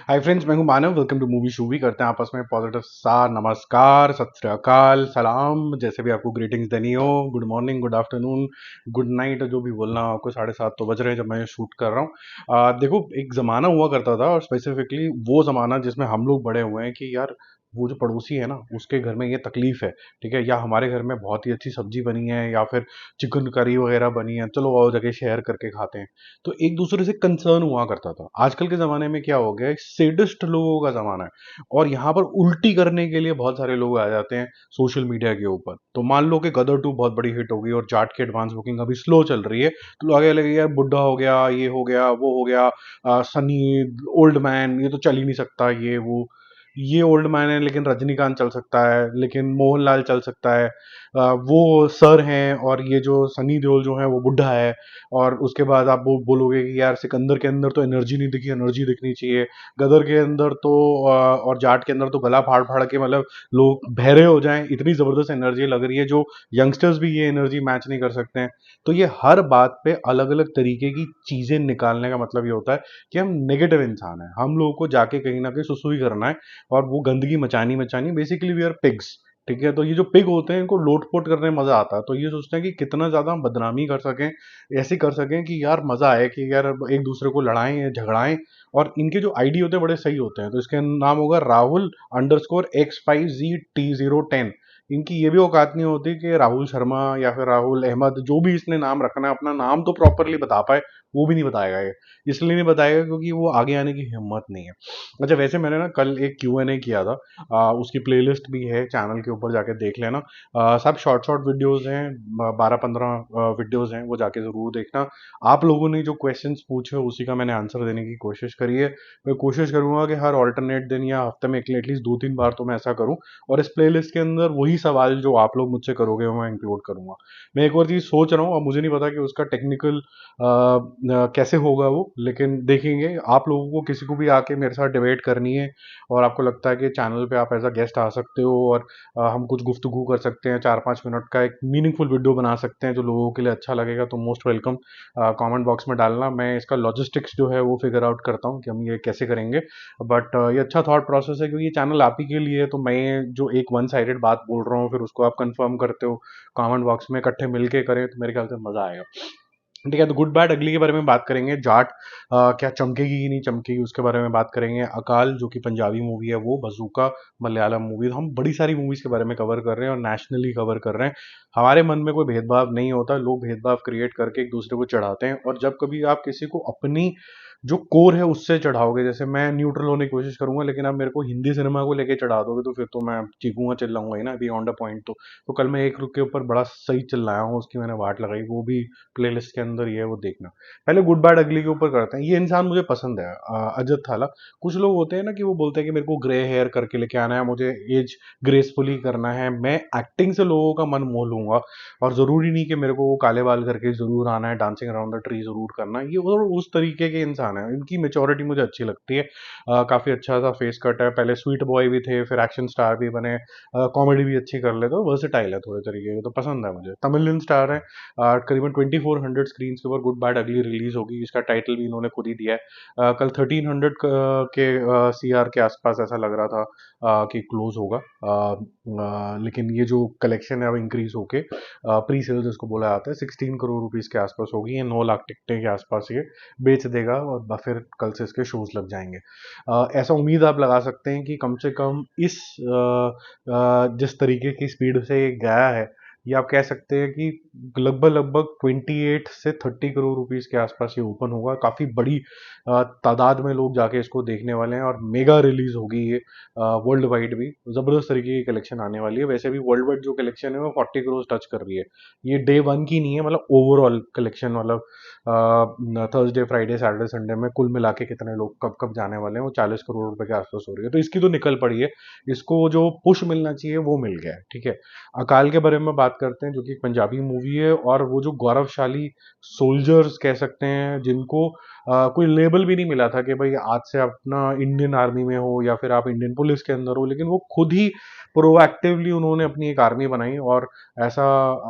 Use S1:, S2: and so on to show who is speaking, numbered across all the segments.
S1: हाय friends, मैं हूं Manav. Welcome to movie शूवी। करते हैं आपस में पॉजिटिव सा नमस्कार, सत श्री अकाल, सलाम, जैसे भी आपको ग्रीटिंग्स देनी हो। Good morning, good afternoon, good night, जो भी बोलना हो आपको। 7:30 तो बज रहे हैं जब मैं शूट कर रहा हूँ। देखो, एक ज़माना हुआ करता था, और स्पेसिफिकली वो ज़माना जिसमें हम लोग बड़े हुए हैं कि यार वो जो पड़ोसी है ना, उसके घर में ये तकलीफ है, ठीक है, या हमारे घर में बहुत ही अच्छी सब्जी बनी है, या फिर चिकन करी वगैरह बनी है, चलो और जगह शेयर करके खाते हैं। तो एक दूसरे से कंसर्न हुआ करता था। आजकल के ज़माने में क्या हो गया है, सेडिस्ट लोगों का ज़माना है, और यहाँ पर उल्टी करने के लिए बहुत सारे लोग आ जाते हैं सोशल मीडिया के ऊपर। तो मान लो कि गदर 2 बहुत बड़ी हिट होगी और जाट की एडवांस बुकिंग अभी स्लो चल रही है, तो लोग आगे लगे यार बुढ़ा हो गया, ये हो गया, वो हो गया, सनी ओल्ड मैन, ये तो चल ही नहीं सकता, ये ओल्ड मैन है लेकिन रजनीकांत चल सकता है, लेकिन मोहनलाल चल सकता है, वो सर हैं, और ये जो सनी देओल जो है वो बुढ़ा है। और उसके बाद आप बोलोगे कि यार सिकंदर के अंदर तो एनर्जी नहीं दिखी, एनर्जी दिखनी चाहिए। गदर के अंदर तो और जाट के अंदर तो गला फाड़ फाड़ के मतलब लोग बहरे हो जाएं, इतनी जबरदस्त एनर्जी लग रही है, जो यंगस्टर्स भी ये एनर्जी मैच नहीं कर सकते हैं। तो ये हर बात पे अलग अलग तरीके की चीजें निकालने का मतलब ये होता है कि हम नेगेटिव इंसान हैं, हम लोगों को जाके कहीं ना कहीं सुसुई करना है, और वो गंदगी मचानी मचानी। बेसिकली वी आर पिग्स, ठीक है। तो ये जो पिग होते हैं, इनको लोट पोट करने में मजा आता है, तो ये सोचते हैं कि कितना ज्यादा हम बदनामी कर सकें, ऐसी कर सकें कि यार मजा आए, कि यार एक दूसरे को लड़ाएं या झगड़ाएं। और इनके जो आईडी होते हैं बड़े सही होते हैं, तो इसके नाम होगा Rahul_X5ZT010। इनकी ये भी औकात नहीं होती कि राहुल शर्मा या फिर राहुल अहमद, जो भी इसने नाम रखना है, अपना नाम तो प्रॉपरली बता पाए, वो भी नहीं बताएगा ये। इसलिए नहीं बताएगा क्योंकि वो आगे आने की हिम्मत नहीं है। अच्छा, वैसे मैंने ना कल एक Q&A किया था, उसकी प्लेलिस्ट भी है चैनल के ऊपर, जाके देख लेना। सब शॉर्ट शॉर्ट वीडियोस हैं, 12-15 वीडियोस हैं, वो जाके ज़रूर देखना। आप लोगों ने जो क्वेश्चंस पूछे उसी का मैंने आंसर देने की कोशिश करी है। मैं कोशिश करूंगा कि हर ऑल्टरनेट दिन या हफ्ते में एटलीस्ट 2-3 बार तो मैं ऐसा करूं, और इस प्लेलिस्ट के अंदर वही सवाल जो आप लोग मुझसे करोगे वो मैं इंक्लूड करूंगा। मैं एक और चीज़ सोच रहा हूँ, अब मुझे नहीं पता कि उसका टेक्निकल कैसे होगा वो, लेकिन देखेंगे। आप लोगों को किसी को भी आके मेरे साथ डिबेट करनी है, और आपको लगता है कि चैनल पे आप एज अ गेस्ट आ सकते हो, और हम कुछ गुफ्तगू कर सकते हैं, 4-5 मिनट का एक मीनिंगफुल वीडियो बना सकते हैं जो लोगों के लिए अच्छा लगेगा, तो मोस्ट वेलकम। कमेंट बॉक्स में डालना, मैं इसका लॉजिस्टिक्स जो है वो फिगर आउट करता हूँ कि हम ये कैसे करेंगे। बट ये अच्छा थॉट प्रोसेस है, क्योंकि ये चैनल आप ही के लिए है, तो मैं जो एक वन साइडेड बात बोल रहा हूँ फिर उसको आप कंफर्म करते हो कमेंट बॉक्स में, इकट्ठे मिलके करें तो मेरे ख्याल से मजा आएगा। ठीक है, तो गुड बैड अगली के बारे में बात करेंगे। जाट क्या चमकेगी कि नहीं चमकेगी उसके बारे में बात करेंगे। अकाल जो कि पंजाबी मूवी है वो, बजूका मलयालम मूवी, हम बड़ी सारी मूवीज के बारे में कवर कर रहे हैं और नेशनली कवर कर रहे हैं। हमारे मन में कोई भेदभाव नहीं होता, लोग भेदभाव क्रिएट करके एक दूसरे को चढ़ाते हैं, और जब कभी आप किसी को अपनी जो कोर है उससे चढ़ाओगे, जैसे मैं न्यूट्रल होने की कोशिश करूंगा, लेकिन आप मेरे को हिंदी सिनेमा को लेके चढ़ा दोगे तो फिर तो मैं चीखूंगा चिल्लाऊंगा ही ना, बियॉन्ड अ पॉइंट। तो कल मैं एक रुक के ऊपर बड़ा सही चिल्लाया हूँ, उसकी मैंने वाट लगाई, वो भी प्लेलिस्ट के अंदर ही है, वो देखना। पहले गुड बैड अगली के ऊपर करते हैं। ये इंसान मुझे पसंद है, अजत थाला। कुछ लोग होते हैं ना कि वो बोलते हैं कि मेरे को ग्रे हेयर करके लेके आना है, मुझे एज ग्रेसफुली करना है, मैं एक्टिंग से लोगों का मन मोह लूंगा, और जरूरी नहीं कि मेरे को वो काले बाल करके जरूर आना है, डांसिंग अराउंड द ट्री जरूर करना है। ये और उस तरीके के इंसान है, इनकी मेच्योरिटी मुझे अच्छी लगती है। काफी अच्छा सा फेस कट है, पहले स्वीट बॉय भी थे, फिर एक्शन स्टार भी बने, कॉमेडी भी अच्छी कर लेते, वर्सेटाइल है थोड़े तरीके के, तो पसंद है मुझे। तमिलियन स्टार है, करीबन 2400 स्क्रीन के ऊपर गुड बैड अगली रिलीज होगी। इसका टाइटल भी इन्होंने खुद ही दिया है। कल 1300 के CR के आसपास ऐसा लग रहा था कि क्लोज होगा, लेकिन ये जो कलेक्शन है अब इंक्रीज होके प्री सेल्स इसको बोला जाता है, 16 करोड़ रुपीज के आसपास होगी। ये 9 लाख टिकटें के आसपास ये बेच देगा, और फिर कल से इसके शोज लग जाएंगे। ऐसा उम्मीद आप लगा सकते हैं कि कम से कम इस जिस तरीके की स्पीड से ये गया है, ये आप कह सकते हैं कि लगभग लगभग 28 से 30 करोड़ रुपीस के आसपास ये ओपन होगा। काफ़ी बड़ी तादाद में लोग जाके इसको देखने वाले हैं, और मेगा रिलीज होगी ये वर्ल्ड वाइड भी। ज़बरदस्त तरीके की कलेक्शन आने वाली है। वैसे भी वर्ल्ड वाइड जो कलेक्शन है वो 40 करोड़ टच कर रही है। ये डे वन की नहीं है, मतलब ओवरऑल कलेक्शन, मतलब थर्सडे फ्राइडे सैटरडे संडे में कुल मिला के कितने लोग कब कब जाने वाले हैं, वो 40 करोड़ रुपए के आसपास हो रही है। तो इसकी तो निकल पड़ी है, इसको जो पुश मिलना चाहिए वो मिल गया है, ठीक है। अकाल के बारे में बात करते हैं, जो कि एक पंजाबी मूवी है, और वो जो गौरवशाली सोल्जर्स कह सकते हैं, जिनको कोई लेबल भी नहीं मिला था कि भाई आज से अपना इंडियन आर्मी में हो या फिर आप इंडियन पुलिस के अंदर हो, लेकिन वो खुद ही प्रोएक्टिवली उन्होंने अपनी एक आर्मी बनाई। और ऐसा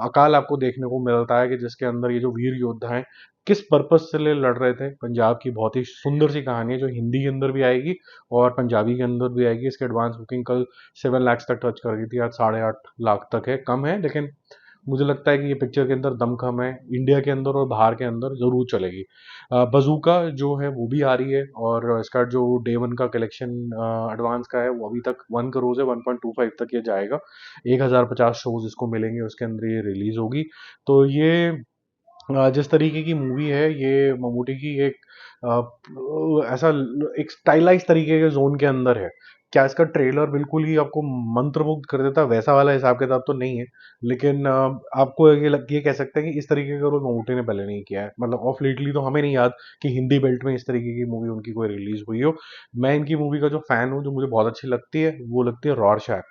S1: अकाल आपको देखने को मिलता है कि जिसके अंदर ये जो वीर योद्धा हैं किस पर्पज से लिए लड़ रहे थे। पंजाब की बहुत ही सुंदर सी कहानी है जो हिंदी के अंदर भी आएगी और पंजाबी के अंदर भी आएगी। इसकी एडवांस बुकिंग कल 7 लाख तक टच कर गई थी, आज 8.5 लाख तक है, कम है लेकिन मुझे लगता है कि ये पिक्चर के अंदर दमखम है, इंडिया के अंदर और बाहर के अंदर जरूर चलेगी। बजूका जो है वो भी आ रही है और इसका जो डे वन का कलेक्शन एडवांस का है वो अभी तक 1 करोड़ से 1.25 तक ये जाएगा। 1050 शोज इसको मिलेंगे, उसके अंदर ये रिलीज होगी। तो ये जिस तरीके की मूवी है ये ममूटी की एक ऐसा एक स्टाइलाइज तरीके के जोन के अंदर है। क्या इसका ट्रेलर बिल्कुल ही आपको मंत्रमुग्ध कर देता, वैसा वाला हिसाब किताब तो नहीं है, लेकिन आपको ये कह सकते हैं कि इस तरीके का रोल ममूटी ने पहले नहीं किया है। मतलब ऑफ लेटली तो हमें नहीं याद कि हिंदी बेल्ट में इस तरीके की मूवी उनकी कोई रिलीज हुई हो। मैं इनकी मूवी का जो फैन हूँ, जो मुझे बहुत अच्छी लगती है, वो लगती है रॉरशैक।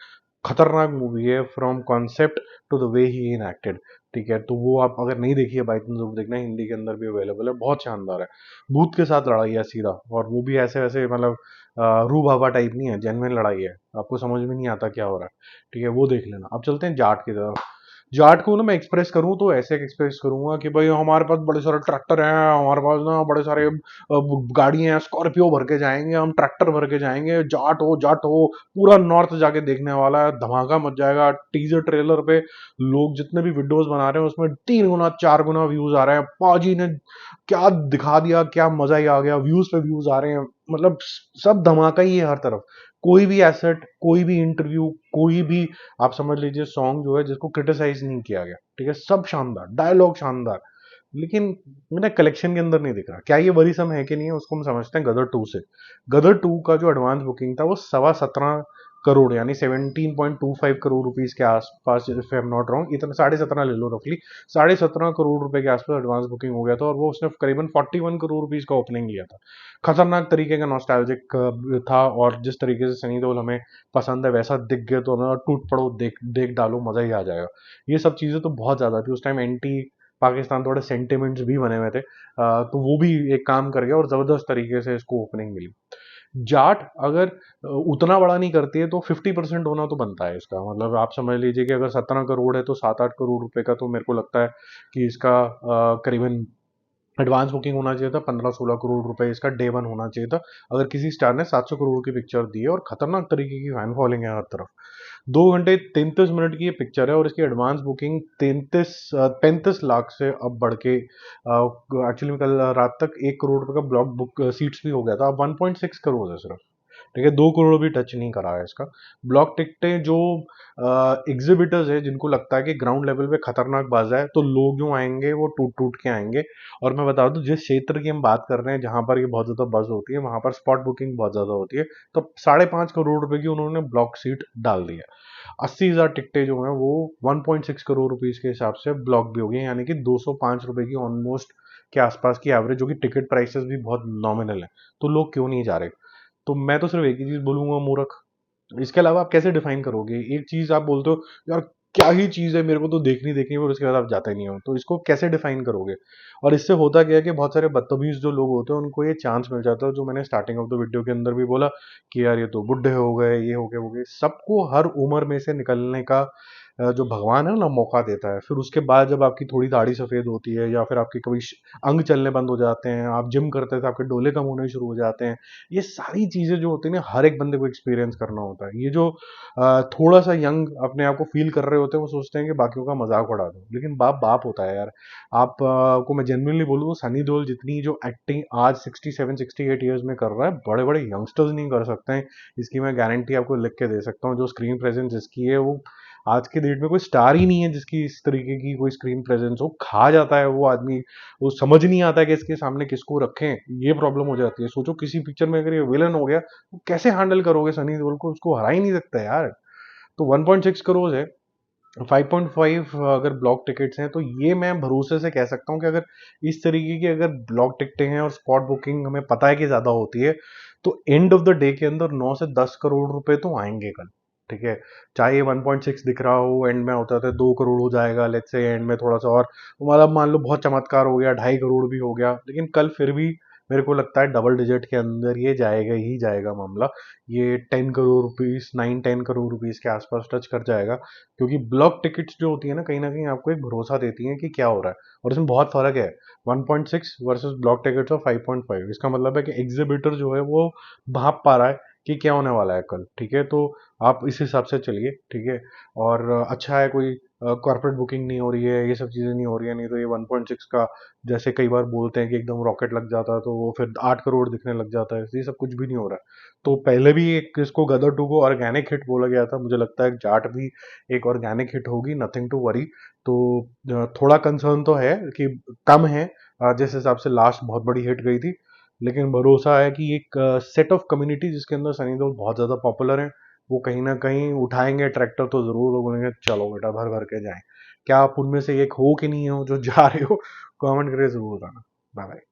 S1: खतरनाक मूवी है from concept to the way he enacted. ठीक है, तो वो आप अगर नहीं देखी है बाई चांस जरूर देखना, हिंदी के अंदर भी अवेलेबल है, बहुत शानदार है। भूत के साथ लड़ाई है सीधा, और वो भी ऐसे वैसे मतलब रू बाबा टाइप नहीं है, जेन्युइन लड़ाई है, आपको समझ में नहीं आता क्या हो रहा है। ठीक है, वो देख लेना। अब चलते हैं जाट की तरफ। जाट को ना मैं एक्सप्रेस करूं तो ऐसे एक्सप्रेस करूंगा कि भाई हमारे पास बड़े सारे ट्रैक्टर हैं, हमारे पास ना बड़े सारे गाड़ियां हैं, स्कॉर्पियो भर के जाएंगे, हम ट्रैक्टर भर के जाएंगे, जाट हो, पूरा नॉर्थ जाके देखने वाला है, धमाका मच जाएगा। टीजर ट्रेलर पे लोग जितने भी वीडियोस बना रहे हैं उसमें 3 गुना 4 गुना व्यूज आ रहे हैं। पाजी ने क्या दिखा दिया, क्या मजा ही आ गया, व्यूज पे व्यूज आ रहे हैं। मतलब सब धमाका ही है हर तरफ। कोई भी एसेट, कोई भी इंटरव्यू, कोई भी आप समझ लीजिए सॉन्ग जो है जिसको क्रिटिसाइज नहीं किया गया। ठीक है, सब शानदार, डायलॉग शानदार, लेकिन मैंने कलेक्शन के अंदर नहीं दिख रहा। क्या ये वरीसम है कि नहीं है उसको हम समझते हैं गदर टू से। गदर टू का जो एडवांस बुकिंग था वो 17.25 करोड़ यानी 17.25 करोड़ रुपीज के आसपास, if I am not wrong, इतना 17.5 ले लो रफली, 17.5 करोड़ रुपए के आसपास एडवांस बुकिंग हो गया था, और वो उसने करीबन 41 करोड़ रुपीज का ओपनिंग लिया था। खतरनाक तरीके का नॉस्टैल्जिक था, और जिस तरीके से सनी देओल हमें पसंद है वैसा दिख गया तो हमें टूट पड़ो, देख देख डालो, मजा ही आ जाएगा। ये सब चीजें तो बहुत ज्यादा थी उस टाइम, एंटी पाकिस्तान थोड़े सेंटिमेंट्स भी बने हुए थे। तो वो भी एक काम कर गया और जबरदस्त तरीके से इसको ओपनिंग मिली। जाट अगर उतना बड़ा नहीं करती है तो 50% होना तो बनता है इसका। मतलब आप समझ लीजिए कि अगर 17 करोड़ है तो 7-8 करोड़ रुपए का तो मेरे को लगता है कि इसका करीबन एडवांस बुकिंग होना चाहिए था। 15-16 करोड़ रुपए इसका डे वन होना चाहिए था, अगर किसी स्टार ने 700 करोड़ की पिक्चर दी है और खतरनाक तरीके की फैन फॉलोइंग है हर तरफ। 2 घंटे 33 मिनट की ये पिक्चर है और इसकी एडवांस बुकिंग 35 लाख से अब बढ़ के एक्चुअली कल रात तक 1 करोड़ रुपए का ब्लॉक बुक सीट्स भी हो गया था। अब 1.6 करोड़ है सिर्फ। ठीक है, 2 करोड़ भी टच नहीं करा है इसका। ब्लॉक टिकटें जो एग्जिबिटर्स है जिनको लगता है कि ग्राउंड लेवल पे खतरनाक बाजा है, तो लोग जो आएंगे वो टूट टूट के आएंगे। और मैं बता दूं जिस क्षेत्र की हम बात कर रहे हैं जहां पर ये बहुत ज्यादा बज होती है वहां पर स्पॉट बुकिंग बहुत ज्यादा होती है। तो 5.5 करोड़ रुपए की उन्होंने ब्लॉक सीट डाल दी है। 80,000 टिकटें जो हैं वो 1.6 करोड़ रुपीज के हिसाब से ब्लॉक भी हो गई, यानी कि 205 रुपए की ऑलमोस्ट के आसपास की एवरेज, जो कि टिकट प्राइसेस भी बहुत नॉमिनल है। तो लोग क्यों नहीं जा रहे? तो मैं तो सिर्फ एक ही चीज बोलूंगा, मूर्ख। इसके अलावा आप कैसे डिफाइन करोगे एक चीज? आप बोलते हो यार क्या ही चीज है, मेरे को तो देखनी देखनी है, और उसके बाद आप जाते नहीं हो, तो इसको कैसे डिफाइन करोगे? और इससे होता क्या है कि बहुत सारे बदतमीज जो लोग होते हैं उनको ये चांस मिल जाता है, जो मैंने स्टार्टिंग ऑफ द वीडियो के अंदर भी बोला कि यार ये तो बुढ़े हो गए, ये हो गए वो गए। सबको हर उम्र में से निकलने का जो भगवान है ना मौका देता है। फिर उसके बाद जब आपकी थोड़ी दाढ़ी सफेद होती है, या फिर आपके कभी अंग चलने बंद हो जाते हैं, आप जिम करते थे आपके डोले कम होने शुरू हो जाते हैं, ये सारी चीजें जो होती है ना हर एक बंदे को एक्सपीरियंस करना होता है। ये जो थोड़ा सा यंग अपने आप को फील कर रहे होते हैं वो सोचते हैं कि बाकियों का मजाक उड़ा दो, लेकिन बाप बाप होता है यार। आप को मैं जेन्युइनली बोलूँ तो सनी देओल जितनी जो एक्टिंग आज 67-68 ईयर्स में कर रहा है, बड़े बड़े यंगस्टर्स नहीं कर सकते हैं। इसकी मैं गारंटी आपको लिख के दे सकता हूँ। जो स्क्रीन प्रेजेंस जिसकी है वो आज के डेट में कोई स्टार ही नहीं है जिसकी इस तरीके की कोई स्क्रीन प्रेजेंस हो। खा जाता है वो आदमी, वो समझ नहीं आता कि इसके सामने किसको रखें, ये प्रॉब्लम हो जाती है। सोचो किसी पिक्चर में अगर ये विलन हो गया तो कैसे हैंडल करोगे सनी देओल को? उसको हरा ही नहीं सकता यार। तो 1.6 करोड़ है, 5.5 अगर ब्लॉक टिकट्स हैं, तो ये मैं भरोसे से कह सकता हूँ कि अगर इस तरीके की अगर ब्लॉक टिकटें हैं और स्पॉट बुकिंग हमें पता है कि ज्यादा होती है, तो एंड ऑफ द डे के अंदर 9 से 10 करोड़ रुपए तो आएंगे कल। ठीक है, चाहे ये 1.6 दिख रहा हो, एंड में होता था 2 करोड़ हो जाएगा, लेट्स से एंड में थोड़ा सा और मतलब मान लो बहुत चमत्कार हो गया 2.5 करोड़ भी हो गया, लेकिन कल फिर भी मेरे को लगता है डबल डिजिट के अंदर ये जाएगा ही जाएगा मामला। ये 10 करोड़ रुपीस, 9-10 करोड़ रुपीस के आसपास टच कर जाएगा, क्योंकि ब्लॉक टिकट्स जो होती है ना कहीं आपको एक भरोसा देती हैं कि क्या हो रहा है। और इसमें बहुत फर्क है, 1.6 वर्सेस ब्लॉक टिकट्स ऑफ 5.5। इसका मतलब है कि एग्जिबिटर जो है वो भाप पा रहा है कि क्या होने वाला है कल, ठीक है। तो आप इस हिसाब से चलिए, ठीक है। और अच्छा है, कोई कॉर्पोरेट बुकिंग नहीं हो रही है, ये सब चीज़ें नहीं हो रही है, नहीं तो ये 1.6 का जैसे कई बार बोलते हैं कि एकदम रॉकेट लग जाता है तो वो फिर 8 करोड़ दिखने लग जाता है, ये सब कुछ भी नहीं हो रहा है। तो पहले भी एक इसको गदर 2 को ऑर्गेनिक हिट बोला गया था, मुझे लगता है जाट भी एक ऑर्गेनिक हिट होगी, नथिंग टू वरी। तो थोड़ा कंसर्न तो है कि कम है जिस हिसाब से लास्ट बहुत बड़ी हिट गई थी, लेकिन भरोसा है कि एक सेट ऑफ कम्युनिटी जिसके अंदर सनी देओल बहुत ज़्यादा पॉपुलर है, वो कहीं ना कहीं उठाएंगे ट्रैक्टर तो जरूर, वो बोलेंगे चलो बेटा भर भर के जाएं। क्या आप उनमें से एक हो कि नहीं हो जो जा रहे हो? कमेंट करके जरूर बताना। Bye bye.